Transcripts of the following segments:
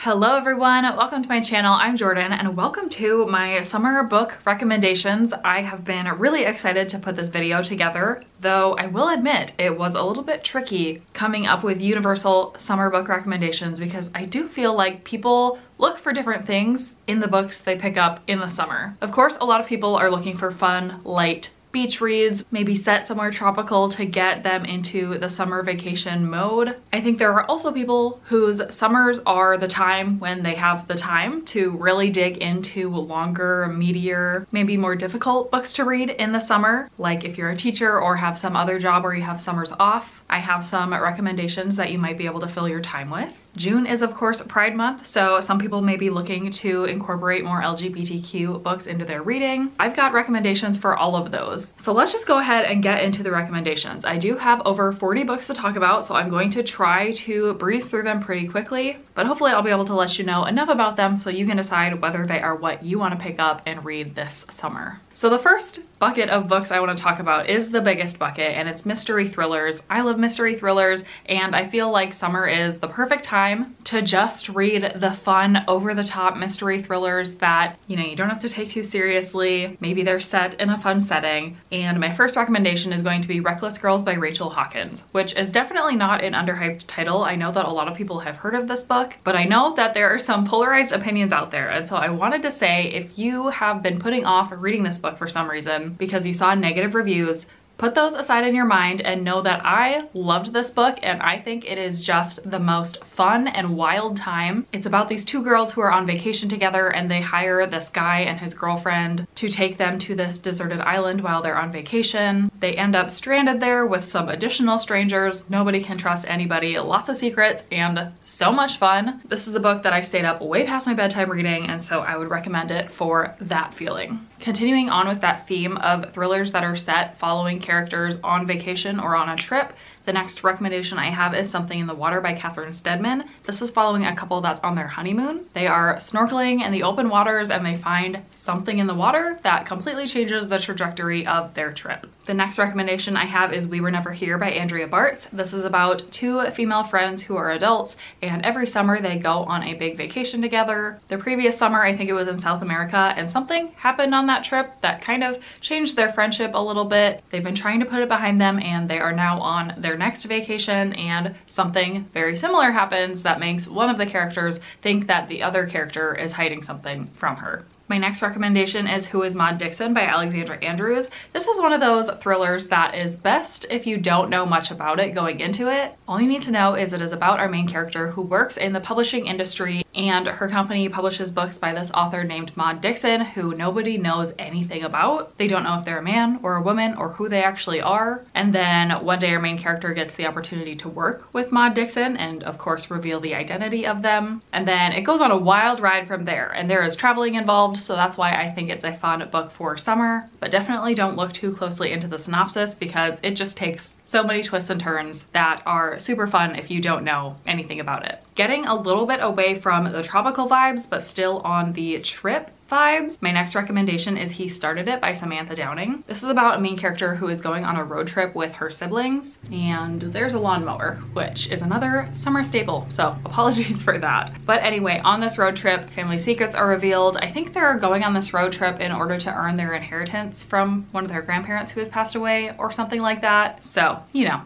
Hello everyone, welcome to my channel. I'm Jordan and welcome to my summer book recommendations. I have been really excited to put this video together, though I will admit it was a little bit tricky coming up with universal summer book recommendations because I do feel like people look for different things in the books they pick up in the summer. Of course, a lot of people are looking for fun, light, beach reads, maybe set somewhere tropical to get them into the summer vacation mode. I think there are also people whose summers are the time when they have the time to really dig into longer, meatier, maybe more difficult books to read in the summer. Like if you're a teacher or have some other job where you have summers off, I have some recommendations that you might be able to fill your time with. June is of course Pride Month, so some people may be looking to incorporate more LGBTQ books into their reading. I've got recommendations for all of those. So let's just go ahead and get into the recommendations. I do have over 40 books to talk about, so I'm going to try to breeze through them pretty quickly, but hopefully I'll be able to let you know enough about them so you can decide whether they are what you want to pick up and read this summer. So the first bucket of books I want to talk about is the biggest bucket, and it's mystery thrillers. I love mystery thrillers, and I feel like summer is the perfect time to just read the fun, over-the-top mystery thrillers that, you don't have to take too seriously. Maybe they're set in a fun setting. And my first recommendation is going to be Reckless Girls by Rachel Hawkins, which is definitely not an underhyped title. I know that a lot of people have heard of this book, but I know that there are some polarized opinions out there. And so I wanted to say, if you have been putting off reading this book for some reason because you saw negative reviews, put those aside in your mind and know that I loved this book and I think it is just the most fun and wild time. It's about these two girls who are on vacation together and they hire this guy and his girlfriend to take them to this deserted island while they're on vacation. They end up stranded there with some additional strangers. Nobody can trust anybody, lots of secrets, and so much fun. This is a book that I stayed up way past my bedtime reading, and so I would recommend it for that feeling. Continuing on with that theme of thrillers that are set following characters on vacation or on a trip, the next recommendation I have is Something in the Water by Catherine Steadman. This is following a couple that's on their honeymoon. They are snorkeling in the open waters and they find something in the water that completely changes the trajectory of their trip. The next recommendation I have is We Were Never Here by Andrea Bartz. This is about two female friends who are adults, and every summer they go on a big vacation together. The previous summer, I think it was in South America, and something happened on that trip that kind of changed their friendship a little bit. They've been trying to put it behind them and they are now on their next vacation, and something very similar happens that makes one of the characters think that the other character is hiding something from her. My next recommendation is Who is Maud Dixon by Alexandra Andrews. This is one of those thrillers that is best if you don't know much about it going into it. All you need to know is it is about our main character who works in the publishing industry, and her company publishes books by this author named Maud Dixon who nobody knows anything about. They don't know if they're a man or a woman or who they actually are. And then one day our main character gets the opportunity to work with Maud Dixon and of course reveal the identity of them. And then it goes on a wild ride from there, and there is traveling involved. So that's why I think it's a fun book for summer, but definitely don't look too closely into the synopsis because it just takes so many twists and turns that are super fun if you don't know anything about it. Getting a little bit away from the tropical vibes, but still on the trip vibes, my next recommendation is He Started It by Samantha Downing. This is about a main character who is going on a road trip with her siblings, and there's a lawnmower, which is another summer staple, so apologies for that. But anyway, on this road trip, family secrets are revealed. I think they're going on this road trip in order to earn their inheritance from one of their grandparents who has passed away or something like that. So,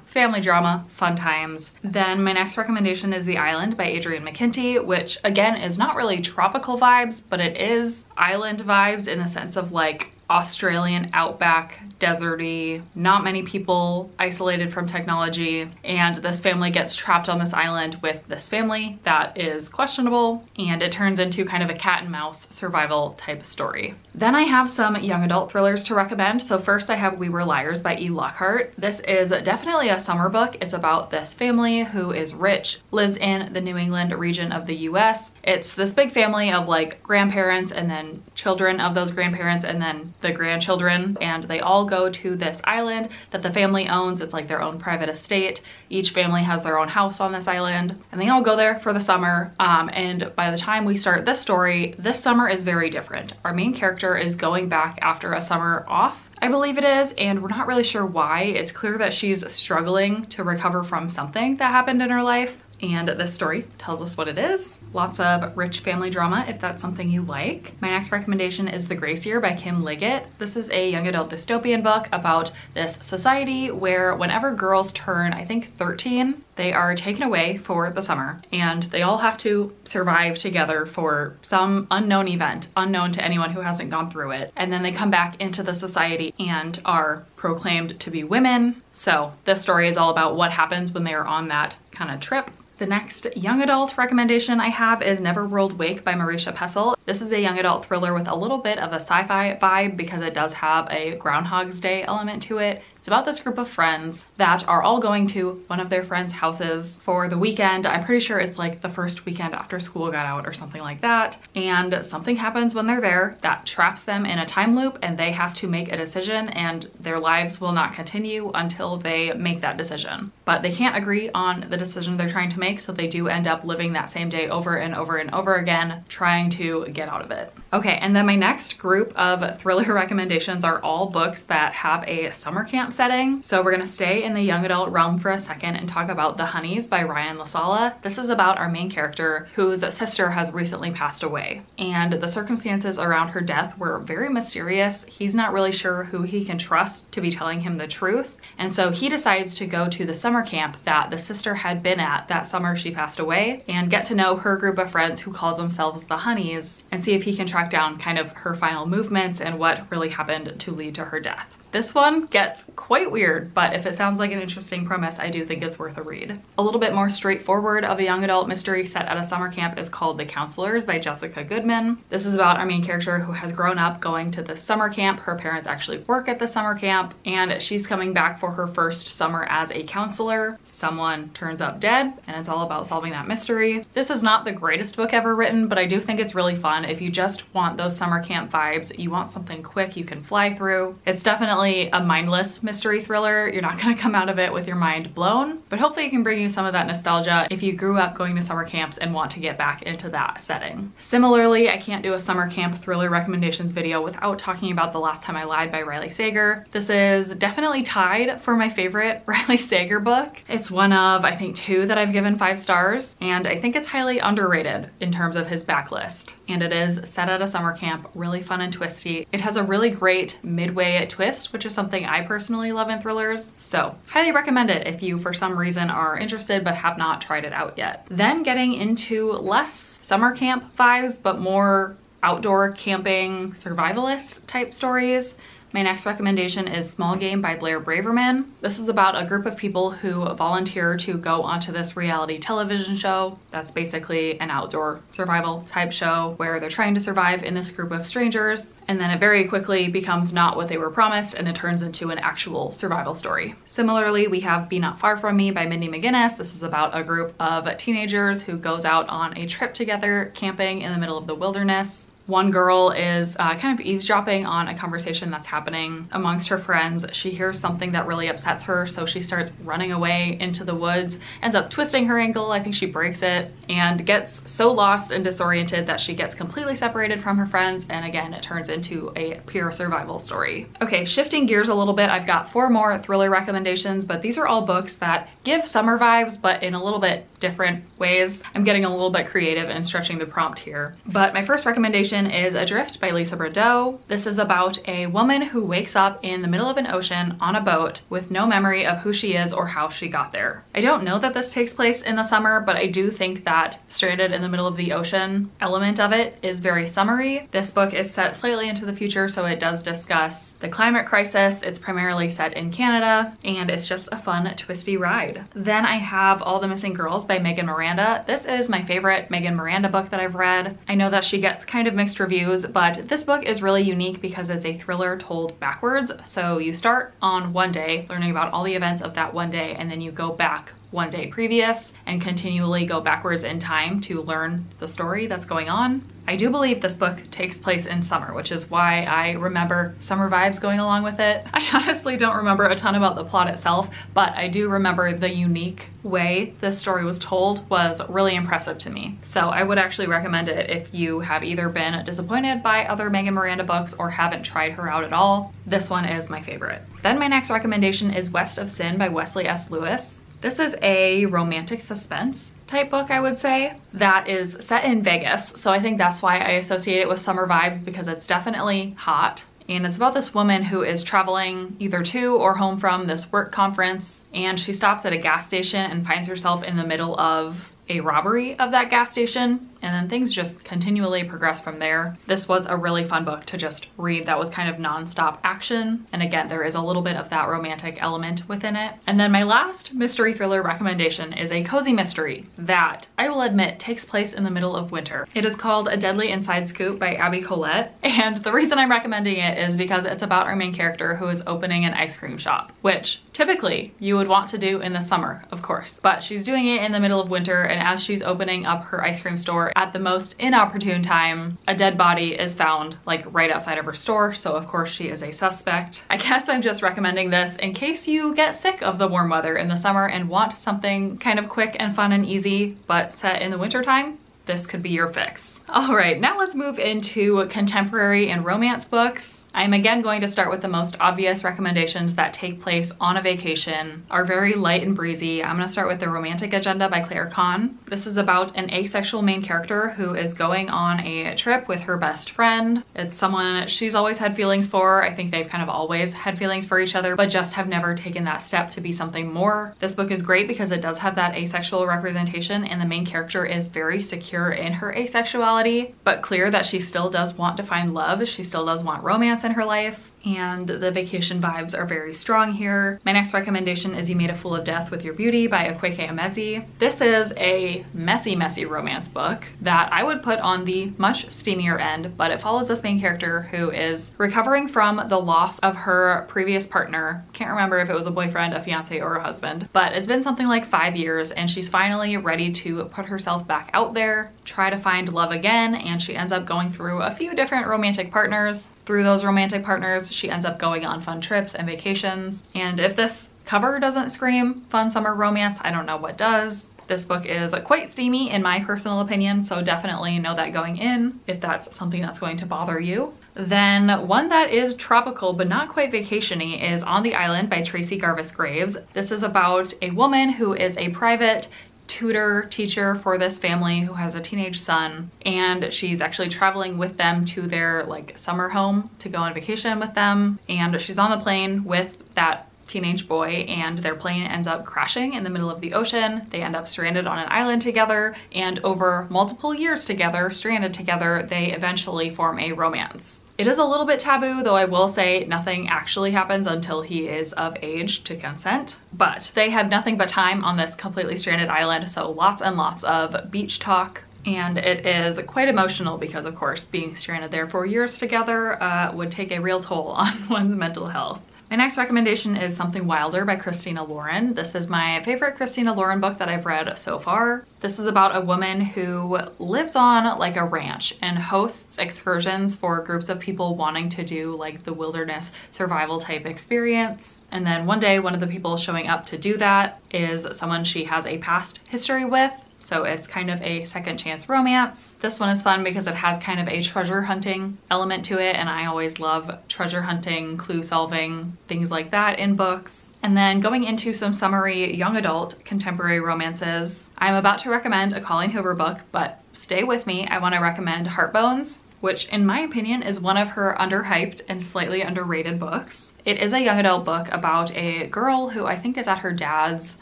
family drama, fun times. Then my next recommendation is The Island by Adrienne McKinty, which again is not really tropical vibes, but it is island vibes in the sense of like Australian outback, deserty, not many people, isolated from technology, and this family gets trapped on this island with this family that is questionable, and it turns into kind of a cat and mouse survival type story. Then I have some young adult thrillers to recommend. So first I have We Were Liars by E. Lockhart. This is definitely a summer book. It's about this family who is rich, lives in the New England region of the US. It's this big family of like grandparents and then children of those grandparents and then the grandchildren, and they all go to this island that the family owns. It's like their own private estate. Each family has their own house on this island, and they all go there for the summer. And by the time we start this story, this summer is very different. Our main character is going back after a summer off, I believe it is, and we're not really sure why. It's clear that she's struggling to recover from something that happened in her life, and this story tells us what it is. Lots of rich family drama if that's something you like. My next recommendation is The Grace Year by Kim Liggett. This is a young adult dystopian book about this society where whenever girls turn, I think 13, they are taken away for the summer and they all have to survive together for some unknown event, unknown to anyone who hasn't gone through it. And then they come back into the society and are proclaimed to be women. So this story is all about what happens when they are on that kind of trip. The next young adult recommendation I have is Never World Wake by Marisha Pessl. This is a young adult thriller with a little bit of a sci-fi vibe because it does have a Groundhog's Day element to it. It's about this group of friends that are all going to one of their friends' houses for the weekend. I'm pretty sure it's like the first weekend after school got out or something like that. And something happens when they're there that traps them in a time loop and they have to make a decision and their lives will not continue until they make that decision. But they can't agree on the decision they're trying to make, so they do end up living that same day over and over and over again, trying to get out of it. Okay, and then my next group of thriller recommendations are all books that have a summer camp setting. So we're gonna stay in the young adult realm for a second and talk about The Honeys by Ryan LaSala. This is about our main character whose sister has recently passed away, and the circumstances around her death were very mysterious. He's not really sure who he can trust to be telling him the truth, and so he decides to go to the summer camp that the sister had been at that summer she passed away and get to know her group of friends who calls themselves the Honeys and see if he can track down kind of her final movements and what really happened to lead to her death. This one gets quite weird, but if it sounds like an interesting premise, I do think it's worth a read. A little bit more straightforward of a young adult mystery set at a summer camp is called The Counselors by Jessica Goodman. This is about our main character who has grown up going to the summer camp. Her parents actually work at the summer camp, and she's coming back for her first summer as a counselor. Someone turns up dead, and it's all about solving that mystery. This is not the greatest book ever written, but I do think it's really fun. If you just want those summer camp vibes, you want something quick you can fly through. It's definitely a mindless mystery thriller. You're not gonna come out of it with your mind blown, but hopefully it can bring you some of that nostalgia if you grew up going to summer camps and want to get back into that setting. Similarly, I can't do a summer camp thriller recommendations video without talking about The Last Time I Lied by Riley Sager. This is definitely tied for my favorite Riley Sager book. It's one of, I think, 2 that I've given 5 stars, and I think it's highly underrated in terms of his backlist. And it is set at a summer camp, really fun and twisty. It has a really great midway twist, which is something I personally love in thrillers. So highly recommend it if you for some reason are interested but have not tried it out yet. Then getting into less summer camp vibes, but more outdoor camping survivalist type stories. My next recommendation is Small Game by Blair Braverman. This is about a group of people who volunteer to go onto this reality television show that's basically an outdoor survival type show where they're trying to survive in this group of strangers, and then it very quickly becomes not what they were promised and it turns into an actual survival story. Similarly, we have Be Not Far From Me by Mindy McGinnis. This is about a group of teenagers who goes out on a trip together camping in the middle of the wilderness. One girl is kind of eavesdropping on a conversation that's happening amongst her friends. She hears something that really upsets her, so she starts running away into the woods, ends up twisting her ankle, I think she breaks it, and gets so lost and disoriented that she gets completely separated from her friends, and again, it turns into a pure survival story. Okay, shifting gears a little bit, I've got 4 more thriller recommendations, but these are all books that give summer vibes, but in a little bit different ways. I'm getting a little bit creative and stretching the prompt here. But my first recommendation is Adrift by Lisa Bordeaux. This is about a woman who wakes up in the middle of an ocean on a boat with no memory of who she is or how she got there. I don't know that this takes place in the summer, but I do think that stranded in the middle of the ocean element of it is very summery. This book is set slightly into the future, so it does discuss the climate crisis. It's primarily set in Canada, and it's just a fun, twisty ride. Then I have All the Missing Girls by Megan Miranda. This is my favorite Megan Miranda book that I've read. I know that she gets kind of mixed reviews, but this book is really unique because it's a thriller told backwards. So you start on one day, learning about all the events of that one day, and then you go back one day previous and continually go backwards in time to learn the story that's going on. I do believe this book takes place in summer, which is why I remember summer vibes going along with it. I honestly don't remember a ton about the plot itself, but I do remember the unique way this story was told was really impressive to me. So I would actually recommend it if you have either been disappointed by other Megan Miranda books or haven't tried her out at all. This one is my favorite. Then my next recommendation is West of Sin by Wesley S. Lewis. This is a romantic suspense type book, I would say, that is set in Vegas. So I think that's why I associate it with summer vibes, because it's definitely hot. And it's about this woman who is traveling either to or home from this work conference, and she stops at a gas station and finds herself in the middle of a robbery of that gas station, and then things just continually progress from there. This was a really fun book to just read that was kind of non-stop action, and again, there is a little bit of that romantic element within it. And then my last mystery thriller recommendation is a cozy mystery that, I will admit, takes place in the middle of winter. It is called A Deadly Inside Scoop by Abby Collette, and the reason I'm recommending it is because it's about our main character who is opening an ice cream shop, which typically you would want to do in the summer, of course, but she's doing it in the middle of winter, and as she's opening up her ice cream store at the most inopportune time, a dead body is found like right outside of her store, so of course she is a suspect. I guess I'm just recommending this in case you get sick of the warm weather in the summer and want something kind of quick and fun and easy, but set in the winter time. This could be your fix. All right, now let's move into contemporary and romance books. I'm again going to start with the most obvious recommendations that take place on a vacation, are very light and breezy. I'm gonna start with The Romantic Agenda by Claire Kahn. This is about an asexual main character who is going on a trip with her best friend. It's someone she's always had feelings for. I think they've kind of always had feelings for each other, but just have never taken that step to be something more. This book is great because it does have that asexual representation, and the main character is very secure in her asexuality, but clear that she still does want to find love. She still does want romance in her life, and the vacation vibes are very strong here. My next recommendation is You Made a Fool of Death with Your Beauty by Akwaeke Emezi. This is a messy romance book that I would put on the much steamier end, but it follows this main character who is recovering from the loss of her previous partner. Can't remember if it was a boyfriend, a fiance, or a husband, but it's been something like 5 years, and she's finally ready to put herself back out there, try to find love again, and she ends up going through a few different romantic partners. Through those romantic partners, she ends up going on fun trips and vacations. And if this cover doesn't scream fun summer romance, I don't know what does. This book is quite steamy in my personal opinion, so definitely know that going in if that's something that's going to bother you. Then one that is tropical but not quite vacation-y is On the Island by Tracy Garvis Graves. This is about a woman who is a private tutor teacher for this family who has a teenage son, and she's actually traveling with them to their like summer home to go on vacation with them, and she's on the plane with that teenage boy, and their plane ends up crashing in the middle of the ocean. They end up stranded on an island together, and over multiple years together, stranded together, they eventually form a romance. It is a little bit taboo, though I will say nothing actually happens until he is of age to consent. But they have nothing but time on this completely stranded island, so lots and lots of beach talk. And it is quite emotional because, of course, being stranded there for years together would take a real toll on one's mental health. My next recommendation is Something Wilder by Christina Lauren. This is my favorite Christina Lauren book that I've read so far. This is about a woman who lives on like a ranch and hosts excursions for groups of people wanting to do like the wilderness survival type experience. And then one day, one of the people showing up to do that is someone she has a past history with. So it's kind of a second chance romance. This one is fun because it has kind of a treasure hunting element to it, and I always love treasure hunting, clue solving, things like that in books. And then going into some summary young adult contemporary romances, I'm about to recommend a Colleen Hoover book, but stay with me. I want to recommend Heartbones, which in my opinion is one of her underhyped and slightly underrated books. It is a young adult book about a girl who I think is at her dad's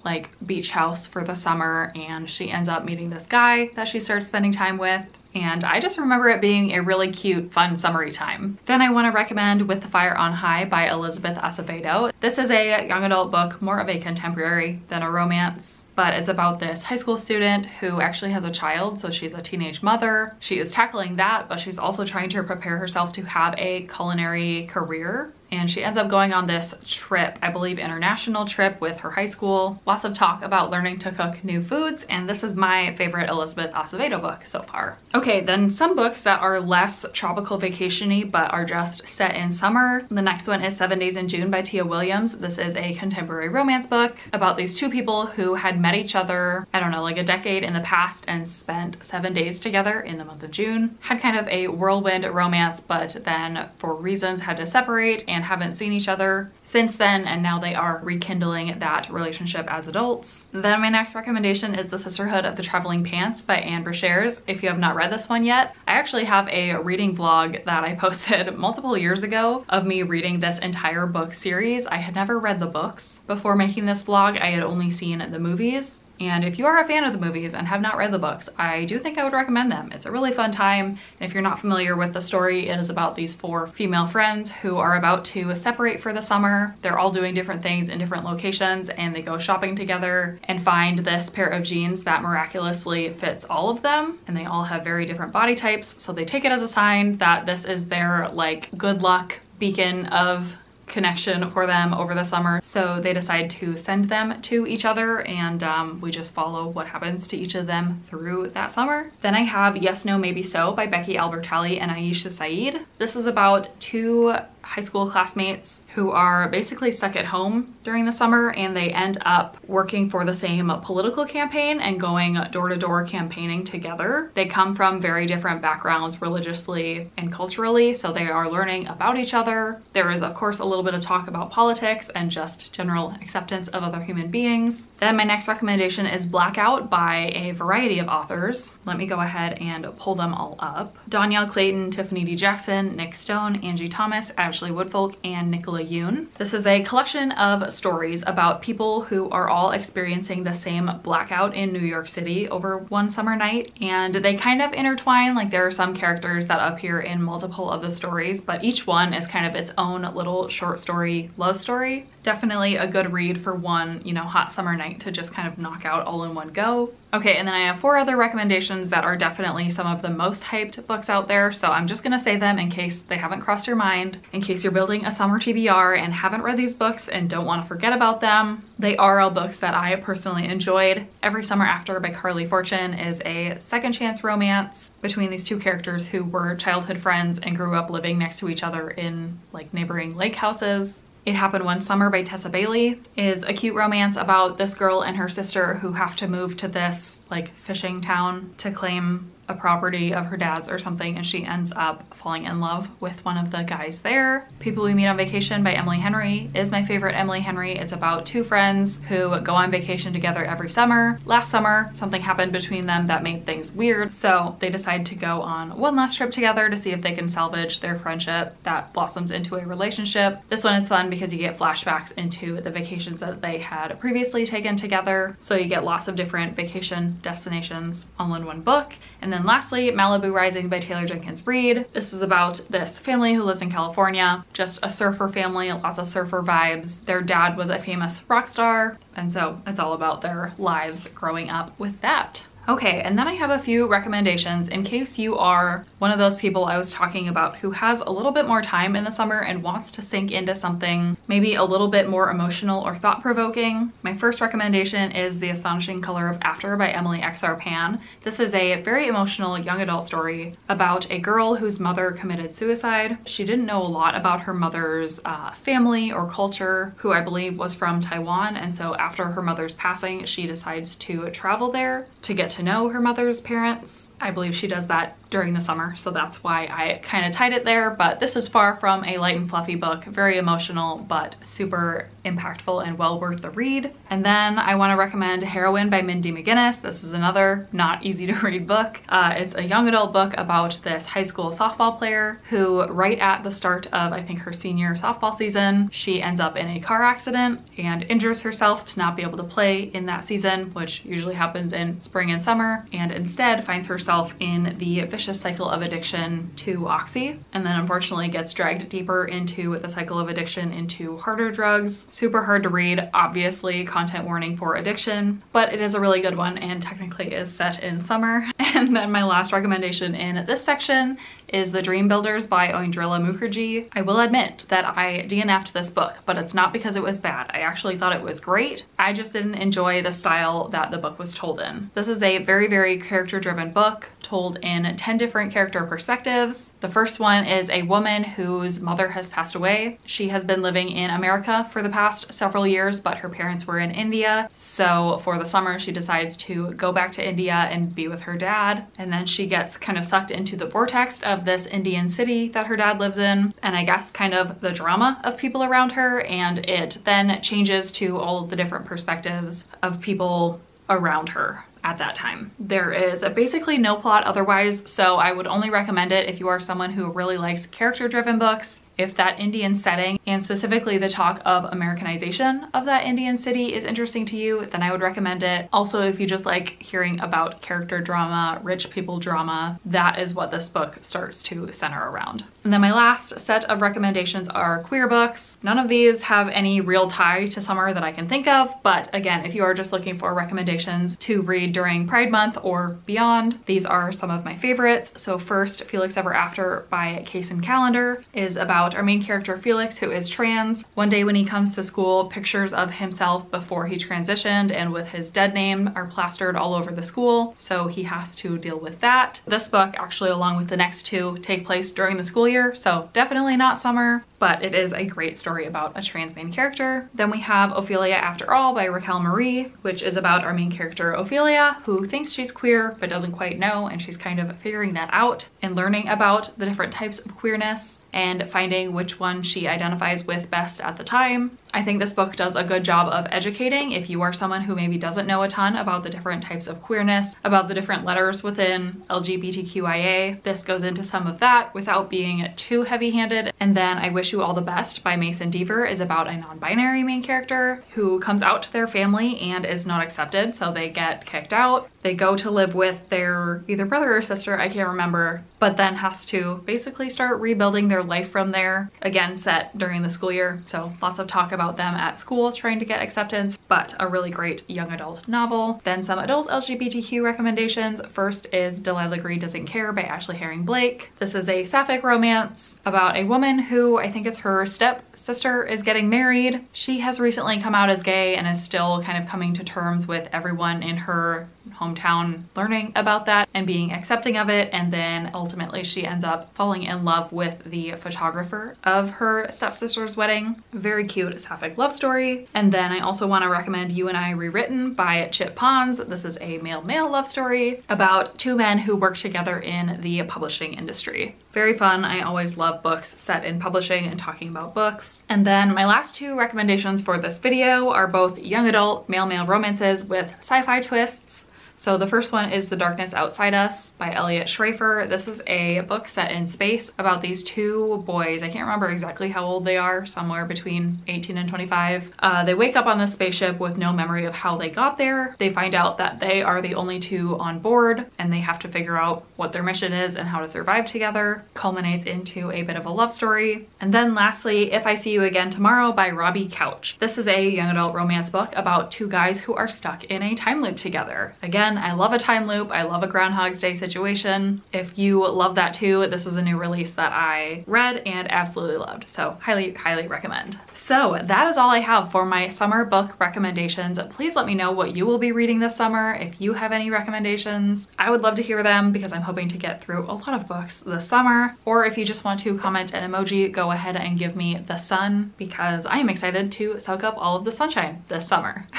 like beach house for the summer, and she ends up meeting this guy that she starts spending time with. And I just remember it being a really cute, fun summery time. Then I want to recommend With the Fire on High by Elizabeth Acevedo. This is a young adult book, more of a contemporary than a romance. But it's about this high school student who actually has a child, so she's a teenage mother. She is tackling that, but she's also trying to prepare herself to have a culinary career. And she ends up going on this trip, I believe international trip with her high school. Lots of talk about learning to cook new foods, and this is my favorite Elizabeth Acevedo book so far. Okay, then some books that are less tropical vacation-y but are just set in summer. The next one is 7 Days in June by Tia Williams. This is a contemporary romance book about these two people who had met each other, I don't know, like a decade in the past and spent 7 days together in the month of June. Had kind of a whirlwind romance, but then for reasons had to separate, and haven't seen each other since then, and now they are rekindling that relationship as adults. Then my next recommendation is The Sisterhood of the Traveling Pants by Anne Brashares. If you have not read this one yet, I actually have a reading vlog that I posted multiple years ago of me reading this entire book series. I had never read the books before making this vlog. I had only seen the movies. And if you are a fan of the movies and have not read the books, I do think I would recommend them. It's a really fun time. And if you're not familiar with the story, it is about these 4 female friends who are about to separate for the summer. They're all doing different things in different locations, and they go shopping together and find this pair of jeans that miraculously fits all of them. And they all have very different body types. So they take it as a sign that this is their like good luck beacon of connection for them over the summer. So they decide to send them to each other, and we just follow what happens to each of them through that summer. Then I have Yes, No, Maybe So by Becky Albertalli and Aisha Saeed. This is about 2 high school classmates who are basically stuck at home during the summer, and they end up working for the same political campaign and going door-to-door campaigning together. They come from very different backgrounds religiously and culturally, so they are learning about each other. There is of course a little bit of talk about politics and just general acceptance of other human beings. Then my next recommendation is Blackout by a variety of authors. Let me go ahead and pull them all up. Danielle Clayton, Tiffany D. Jackson, Nick Stone, Angie Thomas, Ashley Woodfolk, and Nicola Yoon. This is a collection of stories about people who are all experiencing the same blackout in New York City over one summer night, and they kind of intertwine. Like, there are some characters that appear in multiple of the stories, but each one is kind of its own little short story love story. Definitely a good read for one, you know, hot summer night to just kind of knock out all in one go. Okay, and then I have 4 other recommendations that are definitely some of the most hyped books out there, so I'm just gonna say them in case they haven't crossed your mind, in case you're building a summer TBR and haven't read these books and don't want to forget about them. They are all books that I personally enjoyed. Every Summer After by Carly Fortune is a second chance romance between these 2 characters who were childhood friends and grew up living next to each other in like neighboring lake houses. It Happened One Summer by Tessa Bailey is a cute romance about this girl and her sister who have to move to this like fishing town to claim a property of her dad's or something, and she ends up falling in love with one of the guys there. People We Meet on Vacation by Emily Henry is my favorite Emily Henry. It's about 2 friends who go on vacation together every summer. Last summer, something happened between them that made things weird, so they decide to go on one last trip together to see if they can salvage their friendship that blossoms into a relationship. This one is fun because you get flashbacks into the vacations that they had previously taken together, so you get lots of different vacation destinations all in one book. And then lastly, Malibu Rising by Taylor Jenkins Reid. This is about this family who lives in California, just a surfer family, lots of surfer vibes. Their dad was a famous rock star, and so it's all about their lives growing up with that. Okay, and then I have a few recommendations in case you are one of those people I was talking about who has a little bit more time in the summer and wants to sink into something maybe a little bit more emotional or thought-provoking. My first recommendation is The Astonishing Color of After by Emily X.R. Pan. This is a very emotional young adult story about a girl whose mother committed suicide. She didn't know a lot about her mother's family or culture, who I believe was from Taiwan, and so after her mother's passing, she decides to travel there to get to know her mother's parents. I believe she does that during the summer, so that's why I kind of tied it there, but this is far from a light and fluffy book. Very emotional, but super impactful and well worth the read. And then I want to recommend Heroine by Mindy McGinnis. This is another not easy to read book. It's a young adult book about this high school softball player who, right at the start of, I think, her senior softball season, she ends up in a car accident and injures herself to not be able to play in that season, which usually happens in spring and summer, and instead finds herself in the vicious cycle of addiction to oxy, and then unfortunately gets dragged deeper into the cycle of addiction into harder drugs. Super hard to read, obviously content warning for addiction, but it is a really good one and technically is set in summer. And then my last recommendation in this section is The Dream Builders by Oindrilla Mukherjee. I will admit that I DNF'd this book, but it's not because it was bad. I actually thought it was great. I just didn't enjoy the style that the book was told in. This is a very, very character-driven book told in 10 different character perspectives. The first one is a woman whose mother has passed away. She has been living in America for the past past several years, but her parents were in India. So for the summer, she decides to go back to India and be with her dad. And then she gets kind of sucked into the vortex of this Indian city that her dad lives in, and I guess kind of the drama of people around her. And it then changes to all of the different perspectives of people around her at that time. There is basically no plot otherwise, so I would only recommend it if you are someone who really likes character-driven books. If that Indian setting, and specifically the talk of Americanization of that Indian city, is interesting to you, then I would recommend it. Also, if you just like hearing about character drama, rich people drama, that is what this book starts to center around. And then my last set of recommendations are queer books. None of these have any real tie to summer that I can think of, but again, if you are just looking for recommendations to read during Pride Month or beyond, these are some of my favorites. So first, Felix Ever After by Case and Calendar is about our main character Felix, who is trans. One day when he comes to school, pictures of himself before he transitioned and with his dead name are plastered all over the school, so he has to deal with that. This book, actually along with the next two, take place during the school year, so definitely not summer, but it is a great story about a trans main character. Then we have Ophelia After All by Raquel Marie, which is about our main character Ophelia, who thinks she's queer but doesn't quite know, and she's kind of figuring that out and learning about the different types of queerness and finding which one she identifies with best at the time. I think this book does a good job of educating if you are someone who maybe doesn't know a ton about the different types of queerness, about the different letters within LGBTQIA. This goes into some of that without being too heavy-handed. And then I Wish You All the Best by Mason Deaver is about a non-binary main character who comes out to their family and is not accepted, so they get kicked out. They go to live with their either brother or sister, I can't remember, but then has to basically start rebuilding their life from there, again set during the school year. So lots of talk about them at school trying to get acceptance, but a really great young adult novel. Then some adult LGBTQ recommendations. First is Delilah Green Doesn't Care by Ashley Herring Blake. This is a sapphic romance about a woman who, I think it's her stepsister, is getting married. She has recently come out as gay and is still kind of coming to terms with everyone in her hometown learning about that and being accepting of it, and then ultimately she ends up falling in love with the photographer of her stepsister's wedding. Very cute sapphic love story. And then I also want to recommend You and I Rewritten by Chip Pons. This is a male-male love story about two men who work together in the publishing industry. Very fun. I always love books set in publishing and talking about books. And then my last two recommendations for this video are both young adult male-male romances with sci-fi twists. So the first one is The Darkness Outside Us by Elliot Schrafer. This is a book set in space about these two boys. I can't remember exactly how old they are, somewhere between 18 and 25. They wake up on this spaceship with no memory of how they got there. They find out that they are the only two on board and they have to figure out what their mission is and how to survive together. Culminates into a bit of a love story. And then lastly, If I See You Again Tomorrow by Robbie Couch. This is a young adult romance book about two guys who are stuck in a time loop together. Again, I love a time loop. I love a Groundhog's Day situation. If you love that too, this is a new release that I read and absolutely loved. So highly, highly recommend. So that is all I have for my summer book recommendations. Please let me know what you will be reading this summer. If you have any recommendations, I would love to hear them because I'm hoping to get through a lot of books this summer. Or if you just want to comment an emoji, go ahead and give me the sun because I am excited to soak up all of the sunshine this summer.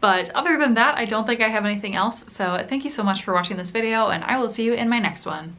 But other than that, I don't think I have anything else. So thank you so much for watching this video and I will see you in my next one.